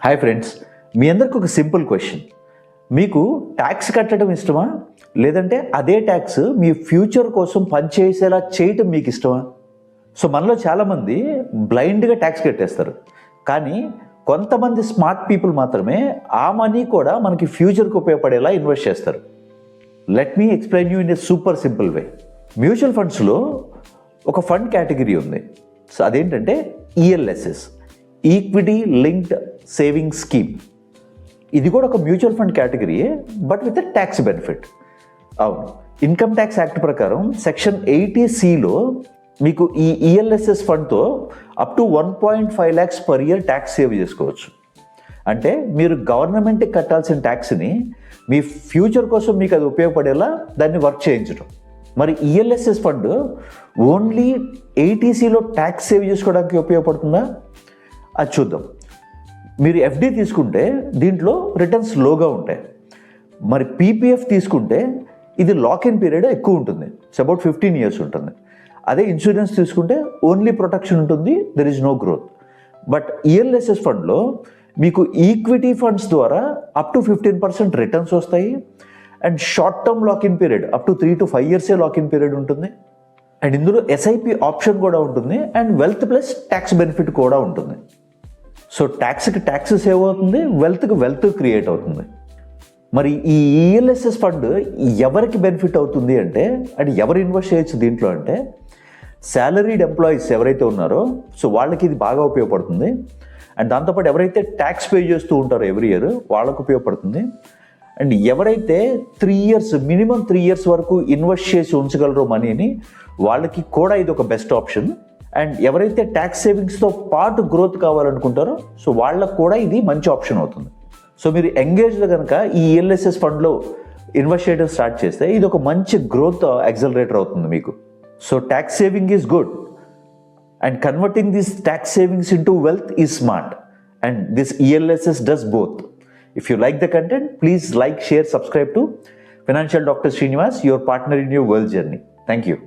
Hi friends, మీ అందరికి ఒక simple question. మీకు ట్యాక్స్ కట్టడం ఇష్టమా, లేదంటే అదే ట్యాక్స్ మీ ఫ్యూచర్ కోసం పనిచేసేలా చేయటం మీకు ఇష్టమా? సో మనలో చాలామంది బ్లైండ్గా ట్యాక్స్ కట్టేస్తారు, కానీ కొంతమంది స్మార్ట్ పీపుల్ మాత్రమే ఆ మనీ కూడా మనకి ఫ్యూచర్కి ఉపయోగపడేలా ఇన్వెస్ట్ చేస్తారు. Let me explain you in a super simple way. Mutual ఫండ్స్లో ఒక ఫండ్ కేటగిరీ ఉంది. సో అదేంటంటే ELSS, equity linked saving scheme. ఇది కూడా ఒక మ్యూచువల్ ఫండ్ కేటగిరీయే, బట్ విత్ ట్యాక్స్ బెనిఫిట్. అవును, ఇన్కమ్ ట్యాక్స్ యాక్ట్ ప్రకారం సెక్షన్ 80(c)లో మీకు ఈ ఈఎల్ఎస్ఎస్ ఫండ్తో up to 1.5 lakhs per year tax save చేసుకోవచ్చు. అంటే మీరు గవర్నమెంట్కి కట్టాల్సిన ట్యాక్స్ని మీ ఫ్యూచర్ కోసం మీకు అది ఉపయోగపడేలా దాన్ని వర్క్ చేయించడం. మరి ఈఎల్ఎస్ఎస్ ఫండ్ ఓన్లీ 80(c)లో ట్యాక్స్ సేవ్ చేసుకోవడానికి ఉపయోగపడుతుందా? అది చూద్దాం. మీరు ఎఫ్డి తీసుకుంటే దీంట్లో రిటర్న్స్ లోగా ఉంటాయి. మరి పీపీఎఫ్ తీసుకుంటే ఇది లాక్ ఇన్ పీరియడ్ ఎక్కువ ఉంటుంది, ఇట్స్ అబౌట్ 15 years ఉంటుంది. అదే ఇన్సూరెన్స్ తీసుకుంటే ఓన్లీ ప్రొటెక్షన్ ఉంటుంది, there is no growth. But ELSS ఫండ్లో మీకు ఈక్విటీ ఫండ్స్ ద్వారా అప్ టు 15% రిటర్న్స్ వస్తాయి. And short term lock in period up to 3 to 5 years lock in period ఉంటుంది. అండ్ ఇందులో ఎస్ఐపి ఆప్షన్ కూడా ఉంటుంది, and wealth plus tax benefit కూడా ఉంటుంది. సో ట్యాక్స్కి ట్యాక్స్ సేవ్ అవుతుంది, వెల్త్కి వెల్త్ క్రియేట్ అవుతుంది. మరి ఈ ఈఎల్ఎస్ఎస్ ఫండ్ ఎవరికి బెనిఫిట్ అవుతుంది అంటే ఎవరు ఇన్వెస్ట్ చేయొచ్చు దీంట్లో అంటే శాలరీడ్ ఎంప్లాయీస్ ఎవరైతే ఉన్నారో సో వాళ్ళకి ఇది బాగా ఉపయోగపడుతుంది. అండ్ దాంతోపాటు ఎవరైతే ట్యాక్స్ పే చేస్తూ ఉంటారో ఎవ్రీ ఇయర్ వాళ్ళకు ఉపయోగపడుతుంది. అండ్ ఎవరైతే 3 years మినిమం 3 years వరకు ఇన్వెస్ట్ చేసి ఉంచగలరో మనీని, వాళ్ళకి కూడా ఇది ఒక బెస్ట్ ఆప్షన్. అండ్ ఎవరైతే ట్యాక్స్ సేవింగ్స్తో పాటు గ్రోత్ కావాలనుకుంటారో సో వాళ్ళకు కూడా ఇది మంచి ఆప్షన్ అవుతుంది. సో మీరు ఎంగేజ్లో కనుక ఈ ఈఎల్ఎస్ఎస్ ఫండ్లో ఇన్వెస్ట్ చేయడం స్టార్ట్ చేస్తే ఇది ఒక మంచి గ్రోత్ యాక్సలరేటర్ అవుతుంది మీకు. So tax saving is good, and converting this tax savings into wealth is smart, and this ELSS does both. If you like the content, please like, share, subscribe to Financial Dr. Srinivas, your partner in your wealth journey. Thank you.